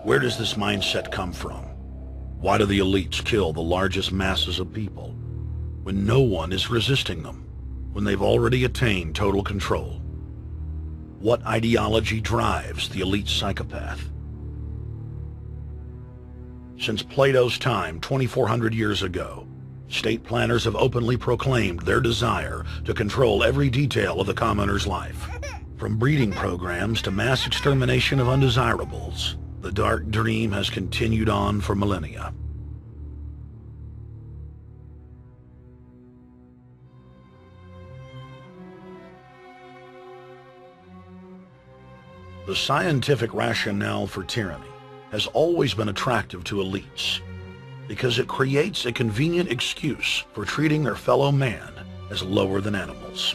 Where does this mindset come from? Why do the elites kill the largest masses of people when no one is resisting them, when they've already attained total control? What ideology drives the elite psychopath? Since Plato's time, 2,400 years ago, state planners have openly proclaimed their desire to control every detail of the commoner's life. From breeding programs to mass extermination of undesirables, the dark dream has continued on for millennia. The scientific rationale for tyranny has always been attractive to elites because it creates a convenient excuse for treating their fellow man as lower than animals.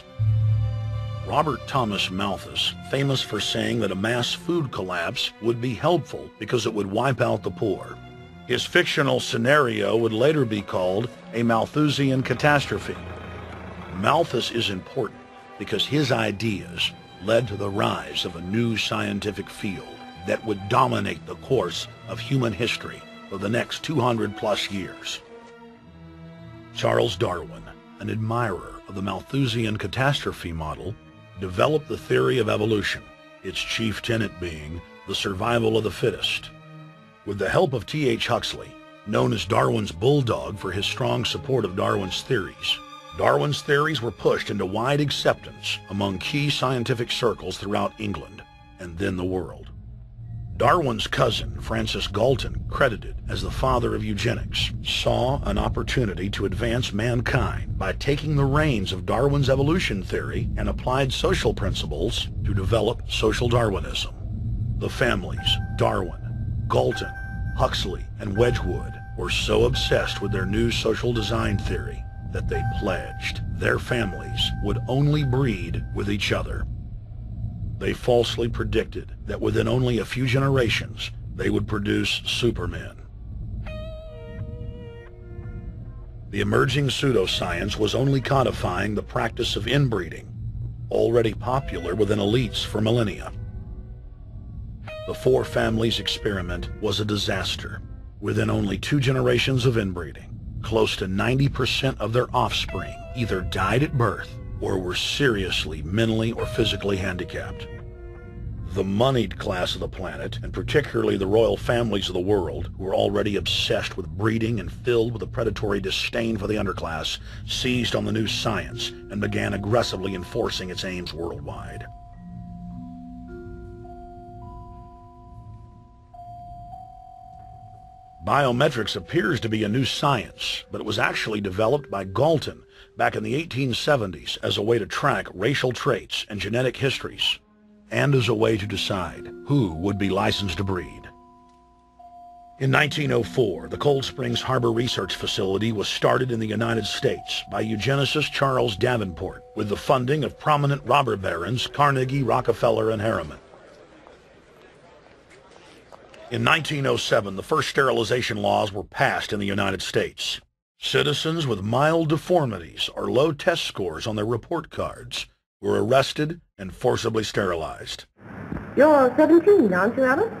Robert Thomas Malthus, famous for saying that a mass food collapse would be helpful because it would wipe out the poor. His fictional scenario would later be called a Malthusian catastrophe. Malthus is important because his ideas led to the rise of a new scientific field that would dominate the course of human history for the next 200+ years. Charles Darwin, an admirer of the Malthusian catastrophe model, developed the theory of evolution, its chief tenet being the survival of the fittest. With the help of T.H. Huxley, known as Darwin's bulldog for his strong support of Darwin's theories were pushed into wide acceptance among key scientific circles throughout England and then the world. Darwin's cousin, Francis Galton, credited as the father of eugenics, saw an opportunity to advance mankind by taking the reins of Darwin's evolution theory and applied social principles to develop social Darwinism. The families Darwin, Galton, Huxley, and Wedgwood were so obsessed with their new social design theory that they pledged their families would only breed with each other. They falsely predicted that within only a few generations, they would produce supermen. The emerging pseudoscience was only codifying the practice of inbreeding, already popular within elites for millennia. The four families experiment was a disaster. Within only 2 generations of inbreeding, close to 90% of their offspring either died at birth or were seriously mentally or physically handicapped. The moneyed class of the planet, and particularly the royal families of the world, who were already obsessed with breeding and filled with a predatory disdain for the underclass, seized on the new science and began aggressively enforcing its aims worldwide. Biometrics appears to be a new science, but it was actually developed by Galton back in the 1870s as a way to track racial traits and genetic histories, and as a way to decide who would be licensed to breed. In 1904, the Cold Springs Harbor Research Facility was started in the United States by eugenicist Charles Davenport with the funding of prominent robber barons Carnegie, Rockefeller, and Harriman. In 1907, the first sterilization laws were passed in the United States. Citizens with mild deformities or low test scores on their report cards were arrested and forcibly sterilized. You're 17, aren't you, Alice?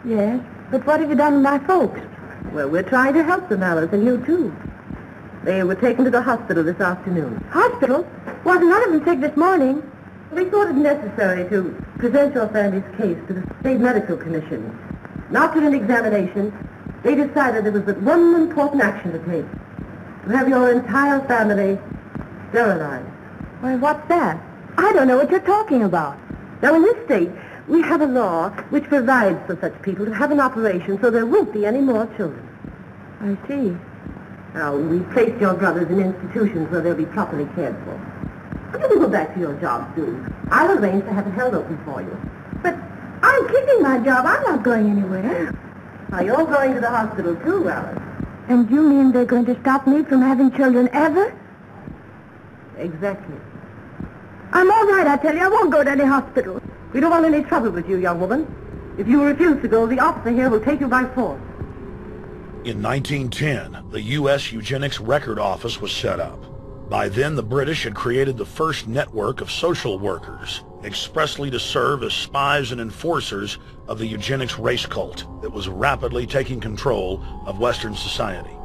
Yes, but what have you done with my folks? Well, we're trying to help them, Alice, and you too. They were taken to the hospital this afternoon. Hospital? Wasn't none of them sick this morning. We thought it necessary to present your family's case to the State Medical Commission. And after an examination, they decided there was but one important action to take. To have your entire family sterilized. Why, what's that? I don't know what you're talking about. Now, in this state, we have a law which provides for such people to have an operation so there won't be any more children. I see. Now, we've placed your brothers in institutions where they'll be properly cared for. But you can go back to your job soon. I'll arrange to have it held open for you. But I'm keeping my job. I'm not going anywhere. Now, you're going to the hospital too, Alice. And you mean they're going to stop me from having children ever? Exactly. I'm all right, I tell you. I won't go to any hospital. We don't want any trouble with you, young woman. If you refuse to go, the officer here will take you by force. In 1910, the U.S. Eugenics Record Office was set up. By then, the British had created the first network of social workers, expressly to serve as spies and enforcers of the eugenics race cult that was rapidly taking control of Western society.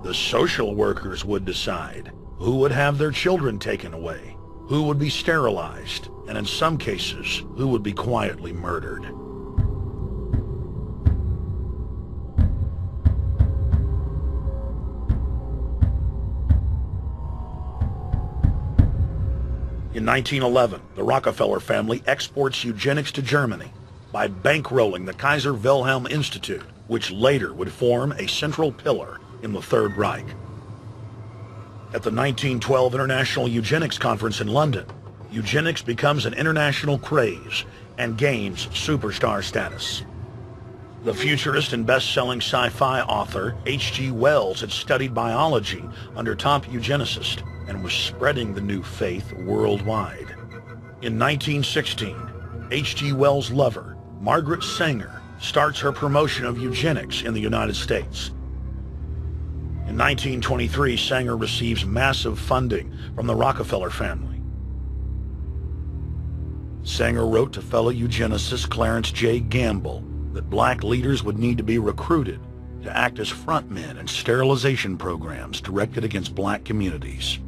The social workers would decide who would have their children taken away, who would be sterilized, and in some cases, who would be quietly murdered. In 1911, the Rockefeller family exports eugenics to Germany by bankrolling the Kaiser Wilhelm Institute, which later would form a central pillar in the Third Reich. At the 1912 International Eugenics Conference in London, eugenics becomes an international craze and gains superstar status. The futurist and best-selling sci-fi author H.G. Wells had studied biology under top eugenicists and was spreading the new faith worldwide. In 1916, H.G. Wells' lover, Margaret Sanger, starts her promotion of eugenics in the United States. In 1923, Sanger receives massive funding from the Rockefeller family. Sanger wrote to fellow eugenicist Clarence J. Gamble that black leaders would need to be recruited to act as frontmen in sterilization programs directed against black communities.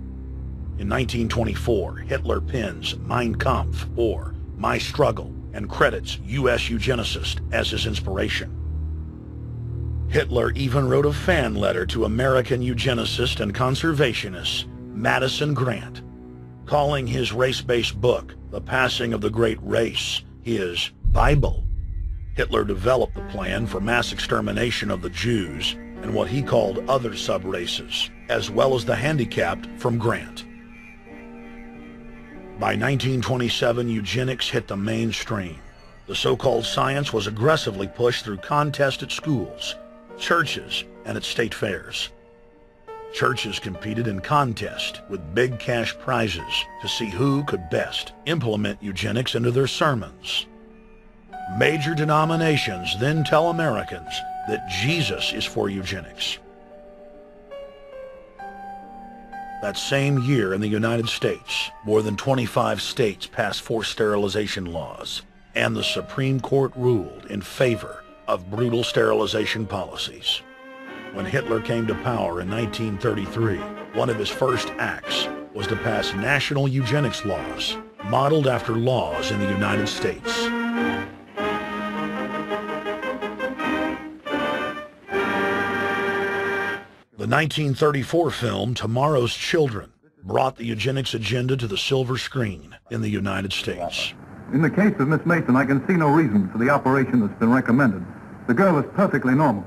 In 1924, Hitler pens Mein Kampf, or My Struggle, and credits U.S. eugenicists as his inspiration. Hitler even wrote a fan letter to American eugenicist and conservationist Madison Grant, calling his race-based book, The Passing of the Great Race, his Bible. Hitler developed the plan for mass extermination of the Jews and what he called other sub-races, as well as the handicapped, from Grant. By 1927, eugenics hit the mainstream. The so-called science was aggressively pushed through contests at schools, churches, and at state fairs. Churches competed in contests with big cash prizes to see who could best implement eugenics into their sermons. Major denominations then tell Americans that Jesus is for eugenics. That same year in the United States, more than 25 states passed forced sterilization laws, and the Supreme Court ruled in favor of brutal sterilization policies. When Hitler came to power in 1933, one of his first acts was to pass national eugenics laws, modeled after laws in the United States. The 1934 film Tomorrow's Children brought the eugenics agenda to the silver screen in the United States. In the case of Miss Mason, I can see no reason for the operation that's been recommended. The girl is perfectly normal.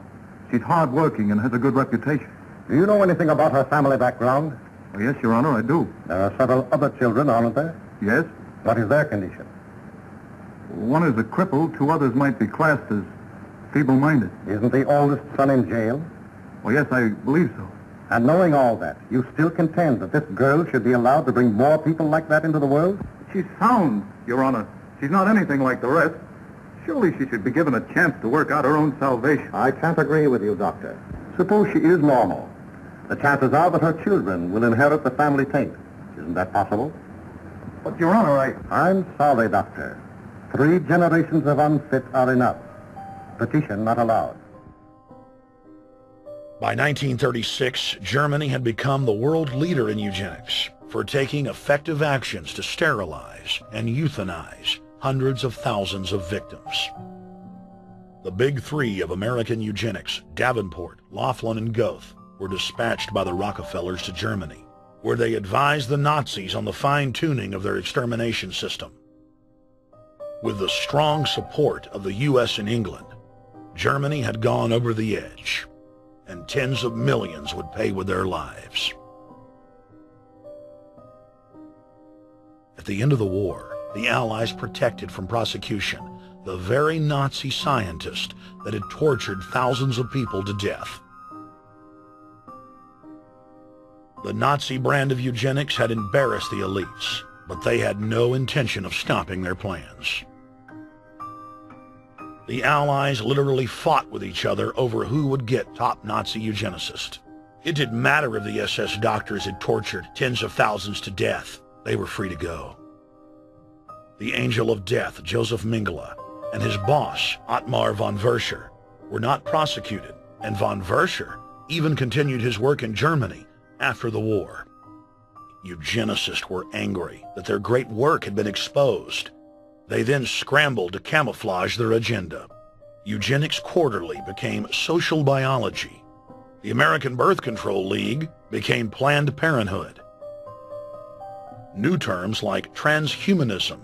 She's hard-working and has a good reputation. Do you know anything about her family background? Oh, yes, Your Honor, I do. There are several other children, aren't there? Yes. What is their condition? One is a cripple. Two others might be classed as feeble-minded. Isn't the oldest son in jail? Oh, yes, I believe so. And knowing all that, you still contend that this girl should be allowed to bring more people like that into the world? She's sound, Your Honor. She's not anything like the rest. Surely she should be given a chance to work out her own salvation. I can't agree with you, Doctor. Suppose she is normal. The chances are that her children will inherit the family taint. Isn't that possible? But, Your Honor, I'm sorry, Doctor. 3 generations of unfit are enough. Petition not allowed. By 1936, Germany had become the world leader in eugenics for taking effective actions to sterilize and euthanize hundreds of thousands of victims. The big 3 of American eugenics, Davenport, Laughlin, and Goethe, were dispatched by the Rockefellers to Germany, where they advised the Nazis on the fine-tuning of their extermination system. With the strong support of the U.S. and England, Germany had gone over the edge, and tens of millions would pay with their lives. At the end of the war, the Allies protected from prosecution the very Nazi scientist that had tortured thousands of people to death. The Nazi brand of eugenics had embarrassed the elites, but they had no intention of stopping their plans. The Allies literally fought with each other over who would get top Nazi eugenicist. It didn't matter if the SS doctors had tortured tens of thousands to death. They were free to go. the angel of death, Joseph Mengele, and his boss, Ottmar von Verscher, were not prosecuted, and von Verscher even continued his work in Germany after the war. Eugenicists were angry that their great work had been exposed. They then scrambled to camouflage their agenda. Eugenics Quarterly became Social Biology. The American Birth Control League became Planned Parenthood. New terms like transhumanism,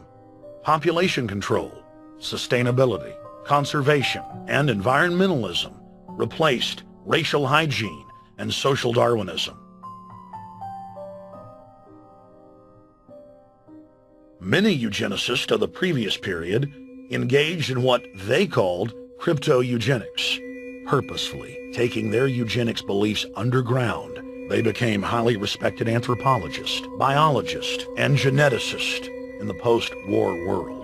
population control, sustainability, conservation, and environmentalism replaced racial hygiene and social Darwinism. Many eugenicists of the previous period engaged in what they called crypto-eugenics. Purposefully taking their eugenics beliefs underground, they became highly respected anthropologists, biologists, and geneticists in the post-war world.